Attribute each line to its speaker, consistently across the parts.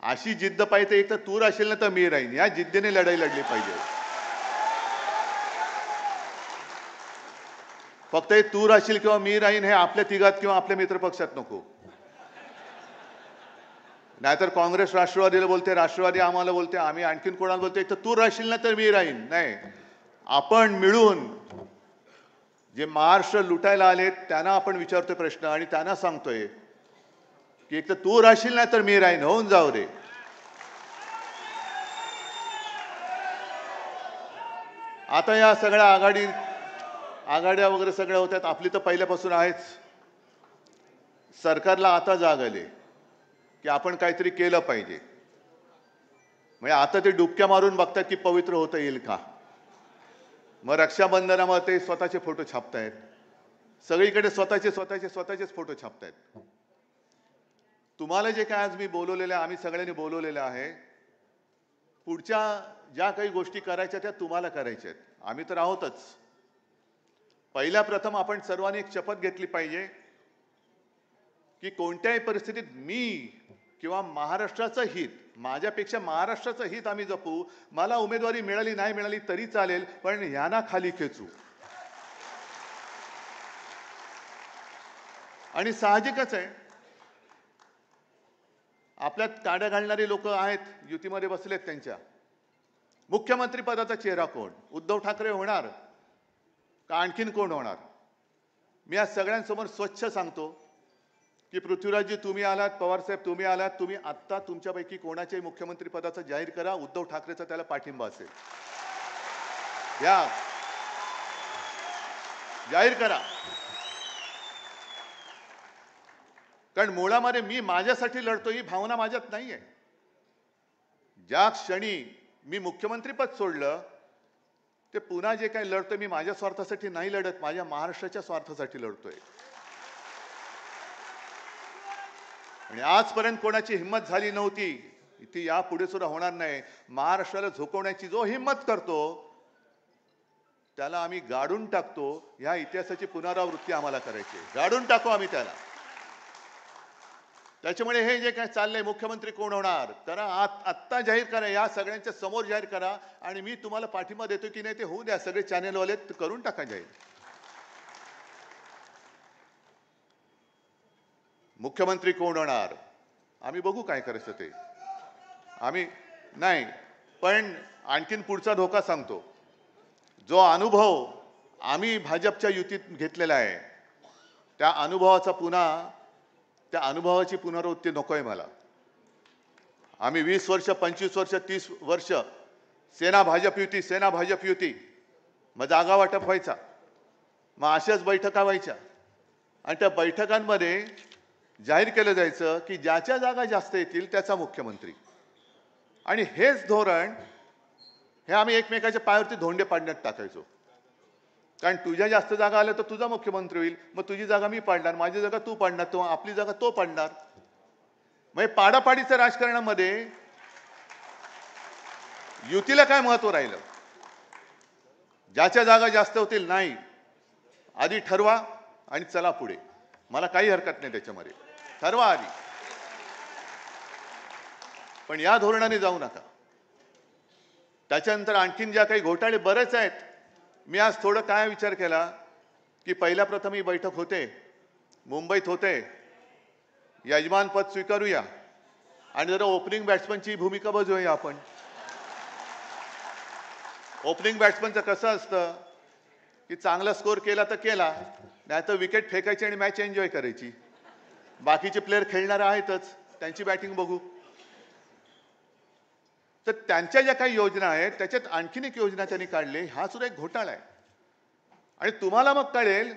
Speaker 1: अशी जिद्द पाहिजे, एक तर तू राशील ना तर मी राहीन, या जिद्दीने लढाई लढली पाहिजे. फक्त हे तू राशील किंवा मी राहीन हे आपल्या तिघात किंवा आपल्या मित्रपक्षात नको. नाहीतर काँग्रेस राष्ट्रवादीला बोलते, राष्ट्रवादी आम्हाला बोलते, आम्ही आणखीन कोणाला बोलते, एक तर तू राशील ना तर मी राहीन. नाही, आपण मिळून जे महाराष्ट्र लुटायला आले त्यांना आपण विचारतोय प्रश्न आणि त्यांना सांगतोय की एक तर तू राशील नाही तर मी राहीन, होऊन जाऊ दे. आता या सगळ्या आघाड्या वगैरे सगळ्या होत्यात, आपली तर पहिल्यापासून आहेच. सरकारला आता जाग आली की आपण काहीतरी केलं पाहिजे. म्हणजे आता ते डुबक्या मारून बघतात की पवित्र होता येईल का. मग रक्षाबंधनामध्ये ते स्वतःचे फोटो छापतायत, सगळीकडे स्वतःचेच फोटो छापतायत. तुम्हाला जे काय आज मी बोलवलेलं आहे, आम्ही सगळ्यांनी बोलवलेलं आहे, पुढच्या ज्या काही गोष्टी करायच्या त्या तुम्हाला करायच्या आहेत. आम्ही तर आहोतच. पहिल्या प्रथम आपण सर्वांनी एक शपथ घेतली पाहिजे की कोणत्याही परिस्थितीत मी किंवा महाराष्ट्राचं हित, माझ्यापेक्षा महाराष्ट्राचं हित आम्ही जपू. मला उमेदवारी मिळाली नाही मिळाली तरी चालेल, पण यांना खाली खेचू. आणि साहजिकच आहे, आपल्यात काड्या घालणारी लोक आहेत, युतीमध्ये बसलेत. त्यांच्या मुख्यमंत्री पदाचा चेहरा कोण? उद्धव ठाकरे होणार का आणखीन कोण होणार? मी आज सगळ्यांसमोर स्वच्छ सांगतो की पृथ्वीराजजी तुम्ही आलात, पवारसाहेब तुम्ही आलात, तुम्ही आत्ता तुमच्यापैकी कोणाच्याही मुख्यमंत्री पदाचा जाहीर करा. उद्धव ठाकरेचा त्याला पाठिंबा असेल, या जाहीर करा. कारण मुळामध्ये मी माझ्यासाठी लढतो ही भावना माझ्यात नाहीये. ज्या क्षणी मी मुख्यमंत्रीपद सोडलं ते पुन्हा जे काही लढतोय मी माझ्या स्वार्थासाठी नाही लढत, माझ्या महाराष्ट्राच्या स्वार्थासाठी लढतोय. आणि आजपर्यंत कोणाची हिंमत झाली नव्हती, ती यापुढे सुद्धा होणार नाही. महाराष्ट्राला झोकवण्याची जो हिंमत करतो त्याला आम्ही गाडून टाकतो. ह्या इतिहासाची पुनरावृत्ती आम्हाला करायची, गाडून टाकू आम्ही त्याला. त्याच्यामुळे हे जे काय चाललंय, मुख्यमंत्री कोण होणार तर आत्ता जाहीर करा, या सगळ्यांच्या समोर जाहीर करा. आणि मी तुम्हाला पाठिंबा देतो की नाही ते होऊ द्या, सगळे चॅनेलवाले करून टाका जाहीर. मुख्यमंत्री कोण होणार आम्ही बघू, काय करायचं ते आम्ही नाही. पण आणखीन पुढचा धोका सांगतो. जो अनुभव आम्ही भाजपच्या युतीत घेतलेला आहे, त्या अनुभवाची पुनरावृत्ती नकोय मला. आम्ही 20 वर्ष, 25 वर्ष, 30 वर्ष सेना भाजप युती, मग जागा वाटप व्हायचा, मग अशाच बैठका व्हायच्या आणि त्या बैठकांमध्ये जाहीर केलं जायचं की ज्याच्या जागा जास्त येतील त्याचा मुख्यमंत्री. आणि हेच धोरण हे आम्ही एकमेकाच्या पायावरती धोंडे पाडण्यात टाकायचो. कारण तुझ्या जास्त जागा आल्या तर तुझा मुख्यमंत्री होईल, मग तुझी जागा मी पाडणार, माझी जागा तू पाडणार, तो आपली जागा तो पाडणार. म्हणजे पाडापाडीच्या राजकारणामध्ये युतीला काय महत्व राहिलं? ज्याच्या जागा जास्त होतील नाही, आधी ठरवा आणि चला पुढे. मला काही हरकत नाही त्याच्यामध्ये, ठरवा आधी, पण या धोरणाने जाऊ नका. त्याच्यानंतर आणखीन ज्या काही घोटाळे बरेच आहेत. मी आज थोडं काय विचार केला की पहिल्या प्रथम ही बैठक होते, मुंबईत होते, यजमान पद स्वीकारूया आणि जरा ओपनिंग बॅट्समनची भूमिका बजावूया आपण. ओपनिंग बॅट्समनचं कसं असतं की चांगला स्कोर केला तर केला, नाही तर विकेट फेकायची आणि मॅच एन्जॉय करायची. बाकीचे प्लेयर खेळणारे आहेतच, त्यांची बॅटिंग बघू. तर त्यांच्या ज्या काही योजना आहेत त्याच्यात आणखीन एक योजना त्यांनी काढली, हा सुद्धा एक घोटाळा आहे. आणि तुम्हाला मग कळेल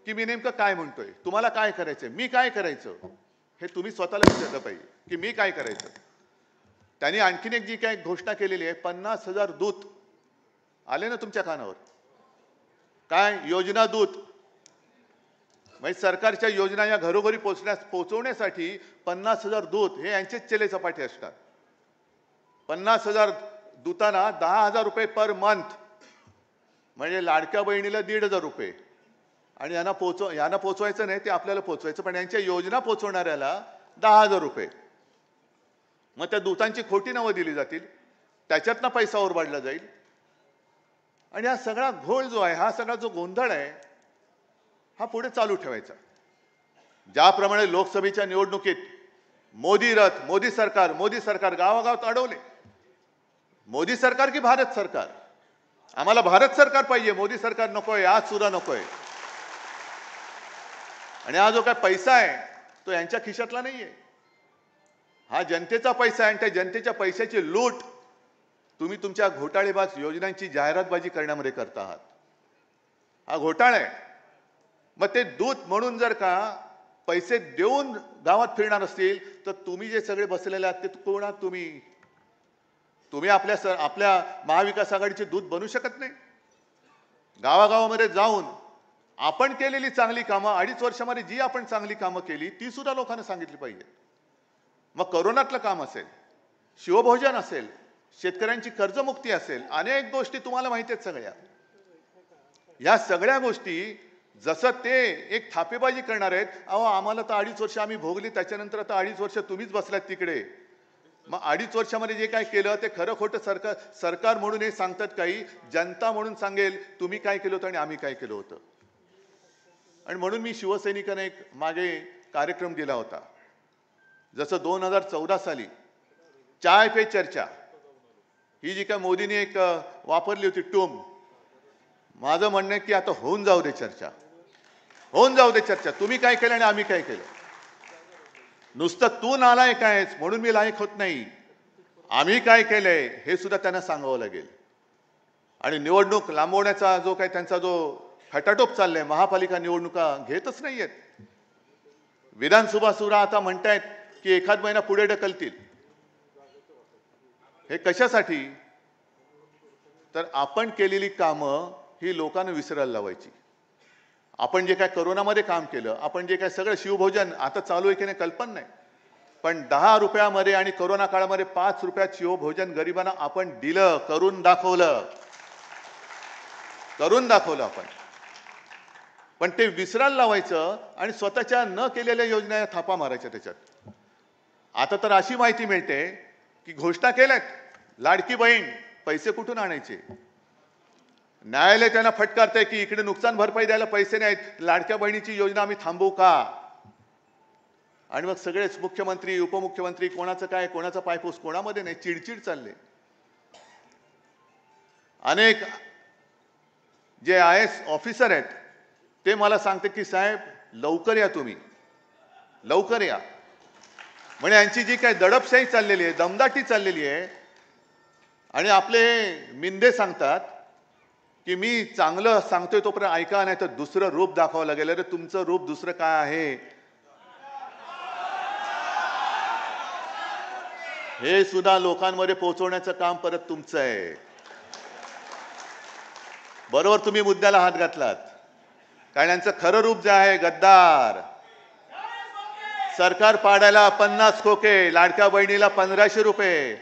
Speaker 1: की मी नेमकं काय म्हणतोय, तुम्हाला काय करायचंय, मी काय करायचं, हे तुम्ही स्वतःला विचारलं पाहिजे की मी काय करायचं. त्यांनी आणखीन एक जी काही घोषणा केलेली आहे, 50,000 दूत आले ना तुमच्या कानावर, काय योजना दूत, म्हणजे सरकारच्या योजना या घरोघरी पोहोचवण्यासाठी 50,000 दूत हे यांचेच चेले चपाटे असतात. 50,000 दूतांना 10,000 रुपये पर मंथ, म्हणजे लाडक्या बहिणीला 1,500 रुपये. आणि यांना पोचवायचं नाही, ते आपल्याला पोचवायचं, पण यांच्या योजना पोचवणाऱ्याला 10,000 रुपये. मग त्या दूतांची खोटी नावं दिली जातील, त्याच्यातनं पैसा ओरबाडला जाईल. आणि हा सगळा घोळ जो आहे, हा सगळा जो गोंधळ आहे, हा पुढे चालू ठेवायचा. ज्याप्रमाणे लोकसभेच्या निवडणुकीत मोदी रथ, मोदी सरकार गावागावात अडवले. मोदी सरकार की भारत सरकार? आम्हाला भारत सरकार पाहिजे, मोदी सरकार नकोय, आज सुद्धा नकोय. आणि हा जो काय पैसा आहे तो यांच्या खिशातला नाहीये, हा जनतेचा पैसा आहे. आणि त्या जनतेच्या पैशाची लूट तुम्ही तुमच्या घोटाळेबाज योजनांची जाहिरातबाजी करण्यामध्ये करता आहात. हा घोटाळा आहे. मग ते दूत म्हणून जर का पैसे देऊन गावात फिरणार असतील तर तुम्ही जे सगळे बसलेले आहात ते कोण आहात? तुम्ही आपल्या महाविकास आघाडीचे दूत बनू शकत नाही. गावागावामध्ये जाऊन आपण केलेली चांगली कामं, 2.5 वर्षामध्ये जी आपण चांगली कामं केली ती सुद्धा लोकांना सांगितली पाहिजे. मग करोनातलं काम असेल, शिवभोजन असेल, शेतकऱ्यांची कर्जमुक्ती असेल, अनेक गोष्टी तुम्हाला माहिती आहेत सगळ्या. या सगळ्या गोष्टी जसं ते एक थापेबाजी करणार आहेत, अहो आम्हाला तर 2.5 वर्ष आम्ही भोगली, त्याच्यानंतर आता 2.5 वर्ष तुम्हीच बसलात तिकडे. मग 2.5 वर्षामध्ये जे काय केलं ते खरं खोटं सरकार म्हणून हे सांगतात, काही जनता म्हणून सांगेल तुम्ही काय केलं होतं आणि आम्ही काय केलं होतं. आणि म्हणून मी शिवसैनिकांना एक मागे कार्यक्रम दिला होता. जसं 2014 साली चाय पे चर्चा ही जी काय मोदींनी एक वापरली होती टूम, माझं म्हणणं आहे की आता होऊन जाऊ दे चर्चा, होऊन जाऊ दे चर्चा. तुम्ही काय केलं आणि आम्ही काय केलं. नुसतं तू नालायक आहेस म्हणून मी लायक होत नाही, आम्ही काय केलंय हे सुद्धा त्यांना सांगावं लागेल. आणि निवडणूक लांबवण्याचा जो काय त्यांचा जो खटाटोप चाललाय, महापालिका निवडणुका घेतच नाहीयेत. विधानसभा सुद्धा आता म्हणतायत की एखाद महिना पुढे ढकलतील. हे कशासाठी? तर आपण केलेली कामं ही लोकांना विसरायला लावायची. आपण जे काय करोनामध्ये काम केलं, आपण जे काय सगळं शिवभोजन आता चालू आहे की नाही कल्पना नाही, पण 10 रुपयामध्ये आणि करोना काळामध्ये 5 रुपयात शिवभोजन गरिबांना आपण दिलं, करून दाखवलं आपण. पण ते विसरायला लावायचं आणि स्वतःच्या न केलेल्या योजना थापा मारायच्या त्याच्यात. आता तर अशी माहिती मिळते की घोषणा केल्यात, लाडकी बहीण पैसे कुठून आणायचे. न्यायालय त्यांना फटकारतंय की इकडे नुकसान भरपाई द्यायला पैसे नाहीत, लाडक्या बहिणीची योजना आम्ही थांबवू का. आणि मग सगळेच मुख्यमंत्री उपमुख्यमंत्री कोणाचं काय, कोणाचा पायपूस कोणामध्ये नाही, चिडचिड चालले. अनेक जे IAS ऑफिसर आहेत ते मला सांगते की साहेब लवकर या, तुम्ही लवकर या. म्हणजे यांची जी काय दडपशाही चाललेली आहे, दमदाटी चाललेली आहे. आणि आपले मिंदे सांगतात की मी चांगलं सांगतोय तोपर्यंत ऐका, नाही तर दुसरं रूप दाखवावं लागेल. अरे तुमचं रूप दुसरं काय आहे हे सुद्धा लोकांमध्ये पोहोचवण्याचं काम परत तुमचं आहे. बरोबर तुम्ही मुद्द्याला हात घातलात. कारण यांचं खरं रूप जे आहे गद्दार. सरकार पाडायला 50 खोके, लाडक्या बहिणीला 1500 रुपये.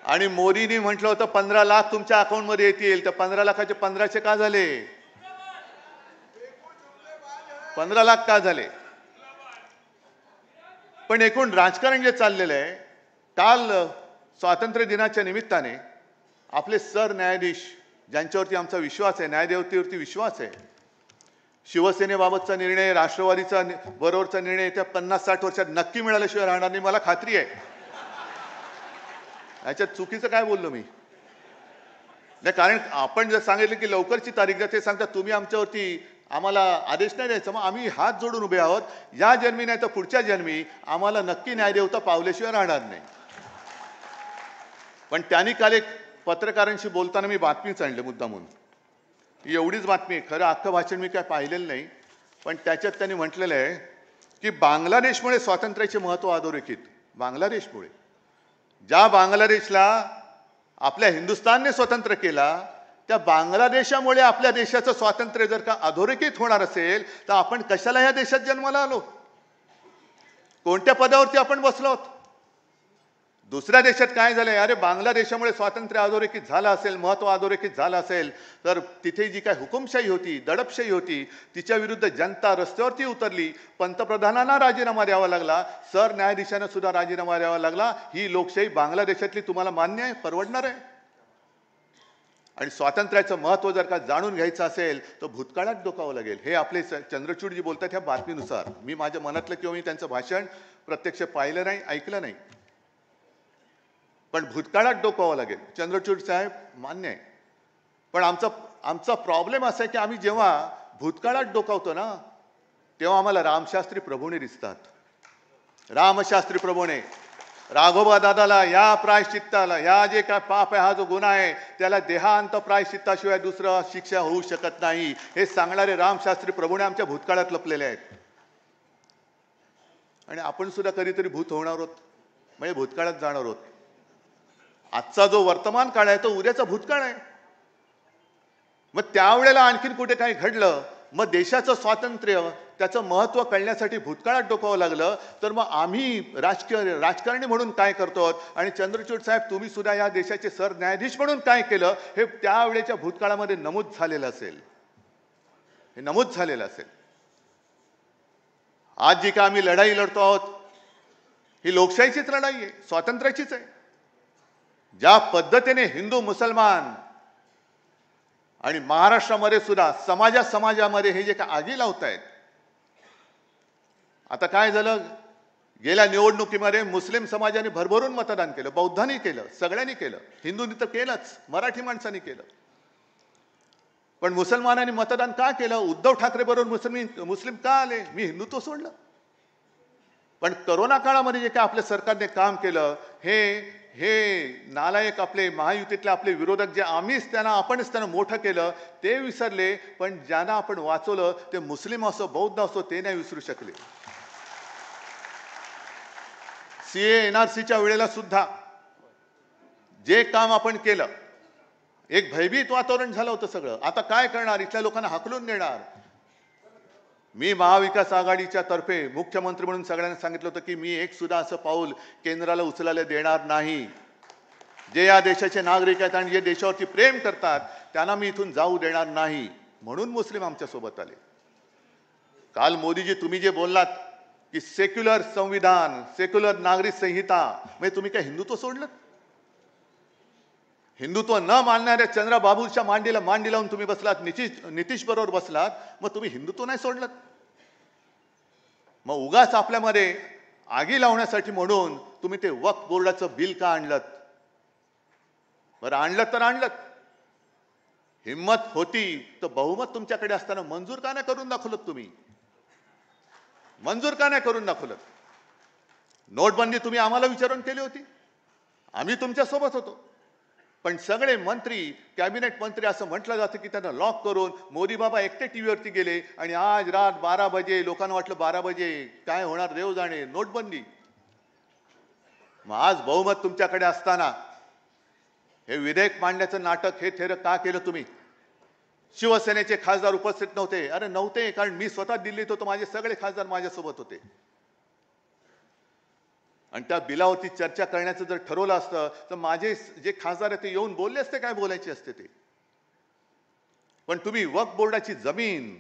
Speaker 1: आणि मोदींनी म्हटलं होतं 15 लाख तुमच्या अकाउंटमध्ये येतील, तर 15 लाखाचे 1500 का झाले? 15 लाख का झाले? पण एकूण राजकारण जे चाललेलं आहे, काल स्वातंत्र्य दिनाच्या निमित्ताने आपले सरन्यायाधीश ज्यांच्यावरती आमचा विश्वास आहे, न्यायदेवतेवरती विश्वास आहे, शिवसेनेबाबतचा निर्णय, राष्ट्रवादीचा बरोबरचा निर्णय येत्या 50-60 वर्षात नक्की मिळाल्याशिवाय राहणार नाही, मला खात्री आहे. याच्यात चुकीचं काय बोललो मी? नाही, कारण आपण जर सांगितलं की लवकरची तारीख द्या, ते सांगतात तुम्ही आमच्यावरती आम्हाला आदेश नाही द्यायचा. मग आम्ही हात जोडून उभे आहोत, या जन्मी नाही तर पुढच्या जन्मी आम्हाला नक्की न्यायदेवता पावल्याशिवाय राहणार नाही. पण त्यांनी काल एक पत्रकारांशी बोलताना मी बातमीच आणली मुद्दामून, एवढीच बातमी आहे, खरं अख्खं भाषण मी काय पाहिलेलं नाही, पण त्याच्यात त्यांनी म्हटलेलं आहे की बांगलादेशमुळे स्वातंत्र्याचे महत्त्व अधोरेखित. बांगलादेशमुळे, ज्या बांगलादेशला आपल्या हिंदुस्थानने स्वतंत्र केला, त्या बांगलादेशामुळे आपल्या देशाचं स्वातंत्र्य जर का अधोरेखित होणार असेल तर आपण कशाला ह्या देशात जन्माला आलो? कोणत्या पदावरती आपण बसलो आहोत? दुसऱ्या देशात काय झालंय, अरे बांगलादेशामुळे स्वातंत्र्य अधोरेखित झालं असेल, महत्व अधोरेखित झालं असेल, तर तिथे जी काय हुकुमशाही होती, दडपशाही होती, तिच्या विरुद्ध जनता रस्त्यावरती उतरली, पंतप्रधानांना राजीनामा द्यावा लागला, सरन्यायाधीशांना सुद्धा राजीनामा द्यावा लागला. ही लोकशाही बांगलादेशातली तुम्हाला मान्य आहे, परवडणार आहे? आणि स्वातंत्र्याचं महत्व जर का जाणून घ्यायचं असेल तर भूतकाळात डोकावं लागेल. हे आपले चंद्रचूड जी बोलतात ह्या बातमीनुसार, मी माझ्या मनातलं किंवा मी त्यांचं भाषण प्रत्यक्ष पाहिलं नाही, ऐकलं नाही, पण भूतकाळात डोकावं लागेल. चंद्रचूड साहेब मान्य आहे, पण आमचा प्रॉब्लेम असा आहे की आम्ही जेव्हा भूतकाळात डोकावतो ना, तेव्हा आम्हाला रामशास्त्री प्रभूने दिसतात. रामशास्त्री प्रभूने राघोबा दादाला या प्रायश्चित्ताला, या जे काय पाप आहे, हा जो गुन्हा आहे, त्याला देहांत प्रायश्चित्ताशिवाय दुसरं शिक्षा होऊ शकत नाही, हे सांगणारे रामशास्त्री प्रभूने आमच्या भूतकाळात लपलेले आहेत. आणि आपण सुद्धा कधीतरी भूत होणार आहोत, म्हणजे भूतकाळात जाणार आहोत. आजचा जो वर्तमान काळ आहे तो उद्याचा भूतकाळ आहे. मग त्यावेळेला आणखीन कुठे काही घडलं, मग देशाचं स्वातंत्र्य, त्याचं महत्व कळण्यासाठी भूतकाळात डोकावं लागलं, तर मग आम्ही राजकारणी म्हणून काय करतो, आणि चंद्रचूड साहेब तुम्ही सुद्धा या देशाचे सरन्यायाधीश म्हणून काय केलं, हे त्यावेळेच्या भूतकाळामध्ये नमूद झालेलं असेल, हे नमूद झालेलं असेल. आज जी का आम्ही लढाई लढतो आहोत, ही लोकशाहीचीच लढाई आहे, स्वातंत्र्याचीच आहे. ज्या पद्धतीने हिंदू मुसलमान आणि महाराष्ट्रामध्ये सुद्धा समाजामध्ये हे जे काय आगी लावतायत. आता काय झालं, गेल्या निवडणुकीमध्ये मुस्लिम समाजाने भरभरून मतदान केलं, बौद्धांनी केलं, सगळ्यांनी केलं, हिंदूंनी तर केलंच, मराठी माणसांनी केलं. पण मुसलमानांनी मतदान का केलं? उद्धव ठाकरे बरोबर मुस्लिम का आले? मी हिंदुत्व सोडलं. पण करोना काळामध्ये जे काय आपल्या सरकारने काम केलं, हे नालायक आपले महायुतीतले आपले विरोधक, जे आपणच त्यांना मोठं केलं, ते विसरले. पण ज्यांना आपण वाचवलं ते मुस्लिम असो, बौद्ध असो, ते नाही विसरू शकले. सीए एनआरसीच्या वेळेला सुद्धा जे काम आपण केलं, एक भयभीत वातावरण झालं होतं सगळं. आता काय करणार, इथल्या लोकांना हाकलून देणार. मी महाविकास आघाडीच्या तर्फे मुख्यमंत्री म्हणून सगळ्यांना सांगितलं होतं की मी एक सुद्धा असं पाऊल केंद्राला उचलायला देणार नाही. जे या देशाचे नागरिक आहेत आणि जे देशावरती प्रेम करतात त्यांना मी इथून जाऊ देणार नाही. म्हणून मुस्लिम आमच्या सोबत आले. काल मोदीजी तुम्ही जे बोललात की सेक्युलर संविधान, सेक्युलर नागरिक संहिता, म्हणजे तुम्ही काय हिंदुत्व सोडलं? हिंदुत्व न मानणाऱ्या चंद्रबाबूच्या मांडीला मांडी लावून तुम्ही बसलात, नितीश बरोबर बसलात, मग तुम्ही हिंदुत्व नाही सोडलं? मग उगाच आपल्यामध्ये आगी लावण्यासाठी म्हणून तुम्ही ते वक्फ बोर्डाचं बिल का आणलं? बरं आणलं तर आणलं, हिम्मत होती तर बहुमत तुमच्याकडे असताना मंजूर का नाही करून दाखवलं? तुम्ही मंजूर का नाही करून दाखवलं? नोटबंदी तुम्ही आम्हाला विचारून केली होती, आम्ही तुमच्या सोबत होतो. पण सगळे मंत्री, कॅबिनेट मंत्री असं म्हटलं जातं की त्यांना लॉक करून मोदी बाबा एकटे टीव्हीवरती गेले आणि आज रात 12 बजे, लोकांना वाटलं 12 बजे काय होणार देव जाणे, नोटबंदी. मग आज बहुमत तुमच्याकडे असताना हे विधेयक मांडण्याचं नाटक, हे थेर का केलं तुम्ही? शिवसेनेचे खासदार उपस्थित नव्हते. अरे नव्हते, कारण मी स्वतः दिल्लीत होतो, माझे सगळे खासदार माझ्यासोबत होते. आणि त्या बिलावरती चर्चा करण्याचं जर ठरवलं असतं तर माझे जे खासदार आहेत ते येऊन बोलले असते, काय बोलायचे असते ते. पण तुम्ही वक्फ बोर्डाची जमीन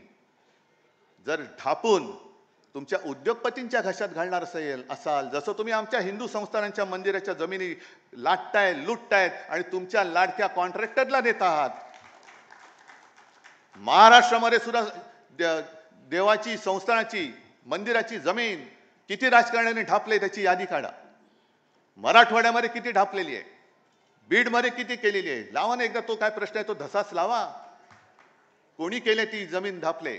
Speaker 1: जर ढापून तुमच्या उद्योगपतींच्या घशात घालणार असाल, जसं तुम्ही आमच्या हिंदू संस्थानांच्या मंदिराच्या जमिनी लाटताय, लुटतायत आणि तुमच्या लाडक्या कॉन्ट्रॅक्टरला देत आहात. महाराष्ट्रामध्ये सुद्धा देवाची, संस्थानाची, मंदिराची जमीन किती राजकारण्यांनी ढापले त्याची यादी काढा. मराठवाड्यामध्ये किती ढापलेली आहे, बीडमध्ये किती केलेली आहे. लावा ना एकदा तो काय प्रश्न आहे तो धसाच लावा. कोणी केले ती जमीन ढापले?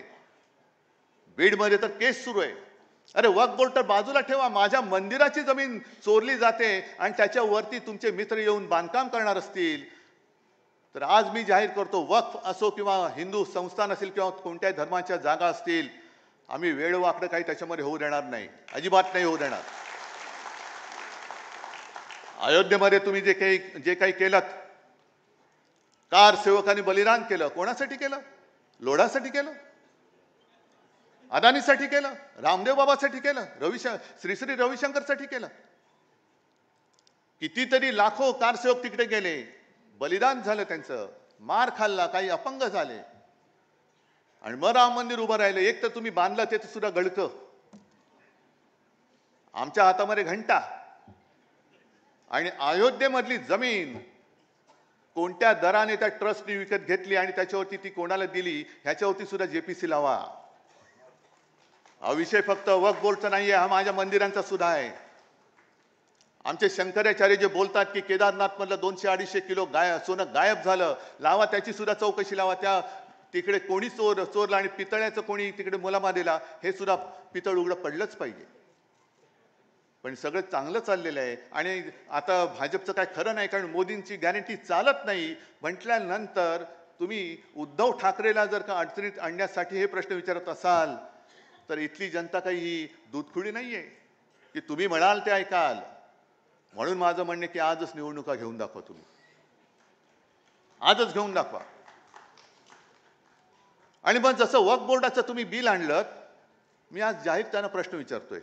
Speaker 1: बीडमध्ये तर केस सुरू आहे. अरे वक्फ बोर्ड तर बाजूला ठेवा, माझ्या मंदिराची जमीन चोरली जाते आणि त्याच्यावरती तुमचे मित्र येऊन बांधकाम करणार असतील तर आज मी जाहीर करतो, वक्फ असो किंवा हिंदू संस्थान असेल किंवा कोणत्याही धर्माच्या जागा असतील, आम्ही वेळवाकडं काही त्याच्यामध्ये होऊ देणार नाही, अजिबात नाही होऊ देणार. अयोध्येमध्ये तुम्ही जे काही केलं, कार सेवकांनी बलिदान केलं, कोणासाठी केलं? लोढासाठी केलं, अदानीसाठी केलं, रामदेव बाबासाठी केलं, श्री रविशंकरसाठी केलं. कितीतरी लाखो कारसेवक तिकडे गेले, बलिदान झालं त्यांचं, मार खाल्ला, काही अपंग झाले, आणि मग राम मंदिर उभं राहिलं. एक तर तुम्ही बांधलं ते सुद्धा गळतं. आमच्या हातामध्ये घंटा. आणि अयोध्येमधली जमीन कोणत्या दराने त्या ट्रस्टने विकत घेतली आणि त्याच्यावरती ती कोणाला दिली ह्याच्यावरती सुद्धा जेपीसी लावा. हा विषय फक्त वक्फ बोर्डचा नाहीये, हा माझ्या मंदिरांचा सुद्धा आहे. आमचे शंकराचार्य जे बोलतात की केदारनाथ मधलं 200-250 किलो सोनं गायब झालं, लावा त्याची सुद्धा चौकशी लावा. त्या तिकडे कोणी चोरलं आणि पितळ्याचं कोणी तिकडे मुलामा दिला, हे सुद्धा पितळ उघडं पडलंच पाहिजे. पण सगळं चांगलं चाललेलं आहे. आणि आता भाजपचं काय खरं नाही, कारण मोदींची गॅरंटी चालत नाही म्हटल्यानंतर तुम्ही उद्धव ठाकरेला जर का अडचणीत आणण्यासाठी हे प्रश्न विचारत असाल तर इथली जनता काही ही दूधखुळी नाहीये की तुम्ही म्हणाल ते ऐकाल. म्हणून माझं म्हणणे की आजच निवडणुका घेऊन दाखवा. तुम्ही आजच घेऊन दाखवा. आणि मग जसं वक्फ बोर्डाचं तुम्ही बिल आणलं, मी आज जाहीर त्यांना प्रश्न विचारतोय.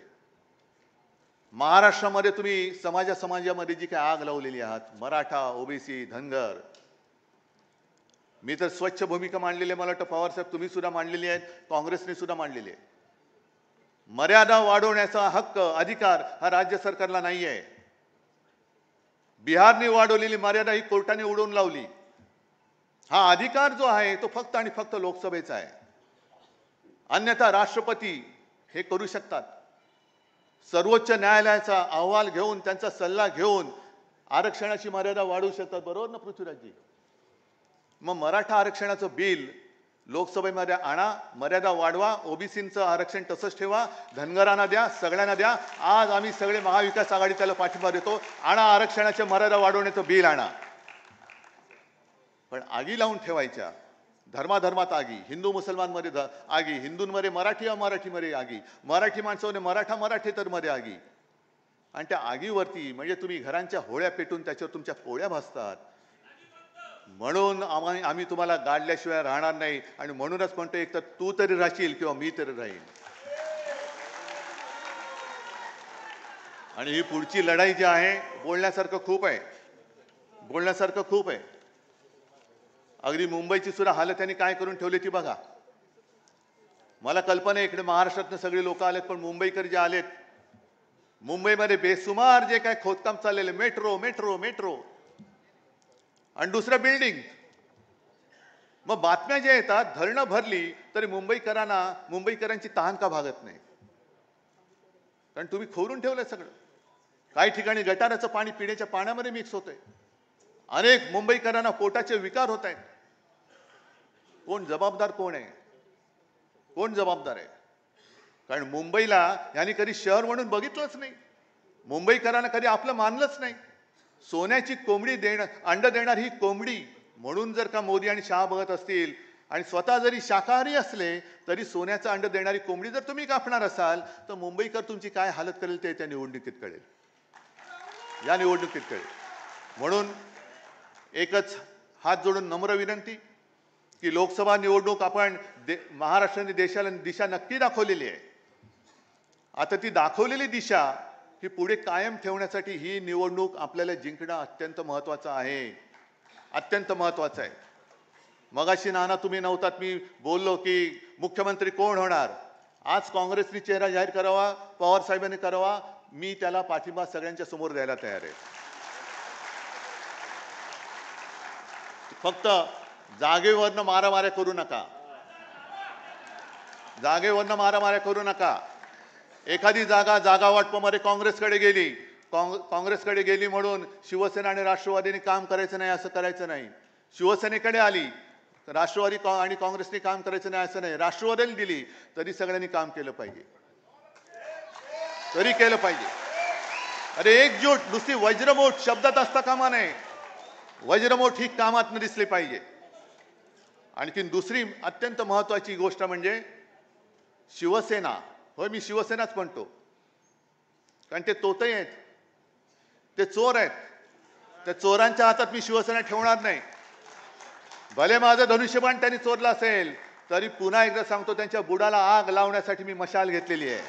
Speaker 1: महाराष्ट्रामध्ये तुम्ही समाजामध्ये जी काही आग लावलेली आहात, मराठा, ओबीसी, धनगर, मी तर स्वच्छ भूमिका मांडलेली आहे. मला वाटतं पवार साहेब तुम्ही सुद्धा मांडलेली आहे, काँग्रेसने सुद्धा मांडलेली आहे. मर्यादा वाढवण्याचा हक्क, अधिकार हा राज्य सरकारला नाही आहे. बिहारने वाढवलेली मर्यादा ही कोर्टाने उडवून लावली. हा अधिकार जो आहे तो फक्त आणि फक्त लोकसभेचा आहे. अन्यथा राष्ट्रपती हे करू शकतात. सर्वोच्च न्यायालयाचा अहवाल घेऊन, त्यांचा सल्ला घेऊन आरक्षणाची मर्यादा वाढवू शकतात. बरोबर ना पृथ्वीराजजी? मग मराठा आरक्षणाचं बिल लोकसभेमध्ये आणा, मर्यादा वाढवा, ओबीसीचं आरक्षण तसंच ठेवा, धनगरांना द्या, सगळ्यांना द्या. आज आम्ही सगळे महाविकास आघाडी त्याला पाठिंबा देतो. आणा आरक्षणाच्या मर्यादा वाढवण्याचं बिल आणा. पण आगी लावून ठेवायच्या, धर्माधर्मात आगी, हिंदू मुसलमानमध्ये आगी, हिंदूंमध्ये मराठी अमराठीमध्ये आगी, मराठी माणसामध्ये मराठेतर मध्ये आगी. आणि त्या आगीवरती म्हणजे तुम्ही घरांच्या होळ्या पेटून त्याच्यावर तुमच्या पोळ्या भाजतात. म्हणून आम्ही तुम्हाला गाडल्याशिवाय राहणार नाही. आणि म्हणूनच म्हणतो, एक तर तू तरी राहशील किंवा मी तरी राहील. आणि ही पुढची लढाई जी आहे, बोलण्यासारखं खूप आहे, बोलण्यासारखं खूप आहे. अगदी मुंबईची सुद्धा हालत त्यांनी काय करून ठेवली ती बघा. मला कल्पना आहे इकडे महाराष्ट्रातनं सगळे लोक आलेत, पण मुंबईकर जे आलेत, मुंबईमध्ये बेसुमार जे काय खोदकाम चाललेले, मेट्रो मेट्रो मेट्रो आणि दुसरं बिल्डिंग. मग बातम्या ज्या येतात, धरणं भरली तरी मुंबईकरांची तहान का भागत नाही? कारण तुम्ही खोरून ठेवलंय सगळं. काही ठिकाणी गटाराचं पाणी पिण्याच्या पाण्यामध्ये मिक्स होतंय. अनेक मुंबईकरांना पोटाचे विकार होत आहेत. कोण जबाबदार? कोण आहे? कोण जबाबदार आहे? कारण मुंबईला यांनी कधी शहर म्हणून बघितलंच नाही. मुंबईकरांना कधी आपलं मानलंच नाही. सोन्याची कोंबडी अंड देणार ही कोंबडी म्हणून जर का मोदी आणि शहा बघत असतील, आणि स्वतः जरी शाकाहारी असले तरी सोन्याचं अंड देणारी कोंबडी जर तुम्ही कापणार असाल, तर मुंबईकर तुमची काय हालत करेल ते त्या निवडणुकीत कळेल, या निवडणुकीत कळेल. म्हणून एकच हात जोडून नम्र विनंती की लोकसभा निवडणूक आपण महाराष्ट्राने देशाला दिशा नक्की दाखवलेली आहे. आता ती दाखवलेली दिशा ही पुढे कायम ठेवण्यासाठी ही निवडणूक आपल्याला जिंकणं अत्यंत महत्त्वाचं आहे, अत्यंत महत्त्वाचं आहे. मगाशी नाना तुम्ही नव्हतात, मी बोललो की मुख्यमंत्री कोण होणार. आज काँग्रेसने चेहरा जाहीर करावा, पवार साहेबांनी करावा. मी त्याला पाठिंबा सगळ्यांच्या समोर द्यायला तयार आहे. फक्त जागेवरनं मारामाऱ्या करू नका, जागेवरनं मारामाऱ्या करू नका. एखादी जागा वाटपामध्ये काँग्रेसकडे गेली म्हणून शिवसेना आणि राष्ट्रवादीने काम करायचं नाही असं करायचं नाही. शिवसेनेकडे आली राष्ट्रवादी आणि काँग्रेसने काम करायचं नाही असं नाही. राष्ट्रवादीला दिली तरी सगळ्यांनी काम केलं पाहिजे, तरी केलं पाहिजे. अरे एकजूट, नुसती वज्रमूठ शब्दात असता कामा नये. वज्रमूठ ही कामात दिसली पाहिजे. आणखीन दुसरी अत्यंत महत्त्वाची गोष्ट म्हणजे शिवसेना. होय, मी शिवसेनाच म्हणतो, कारण ते तोतई आहेत, ते चोर आहेत. त्या चोरांच्या हातात मी शिवसेना ठेवणार नाही. भले माझं धनुष्यबाण त्यांनी चोरलं असेल तरी पुन्हा एकदा सांगतो, त्यांच्या बुडाला आग लावण्यासाठी मी मशाल घेतलेली आहे.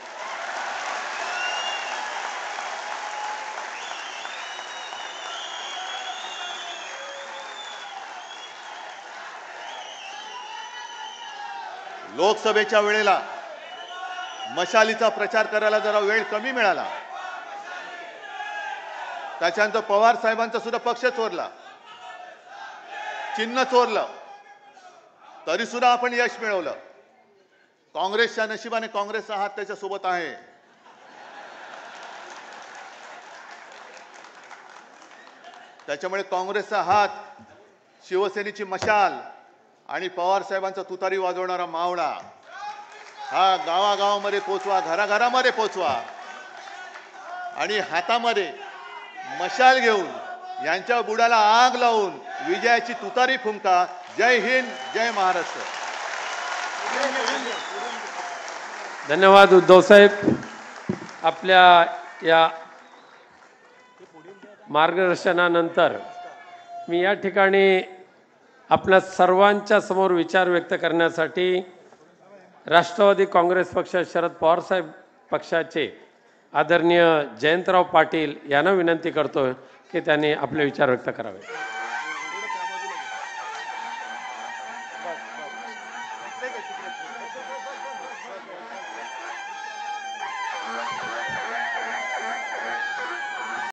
Speaker 1: लोकसभेच्या वेळेला मशालीचा प्रचार करायला जरा वेळ कमी मिळाला, त्याच्यानंतर पवार साहेबांचा सुद्धा पक्ष चोरला, चिन्ह चोरलं, तरी सुद्धा आपण यश मिळवलं. काँग्रेसच्या नशिबाने काँग्रेसचा हात त्याच्या सोबत आहे. त्याच्यामुळे काँग्रेसचा हात, शिवसेनेची मशाल आणि पवार साहेबांचा तुतारी वाजवणारा मावळा हा गावागावामध्ये पोचवा, घराघरामध्ये पोचवा आणि हातामध्ये मशाल घेऊन यांच्या बुडाला आग लावून विजयाची तुतारी फुंका. जय हिंद, जय महाराष्ट्र.
Speaker 2: धन्यवाद उद्धव साहेब. आपल्या या मार्गदर्शनानंतर मी या ठिकाणी आपल्या सर्वांच्या समोर विचार व्यक्त करण्यासाठी राष्ट्रवादी काँग्रेस पक्ष शरद पवार साहेब पक्षाचे आदरणीय जयंतराव पाटील यांना विनंती करतो की त्यांनी आपले विचार व्यक्त करावे.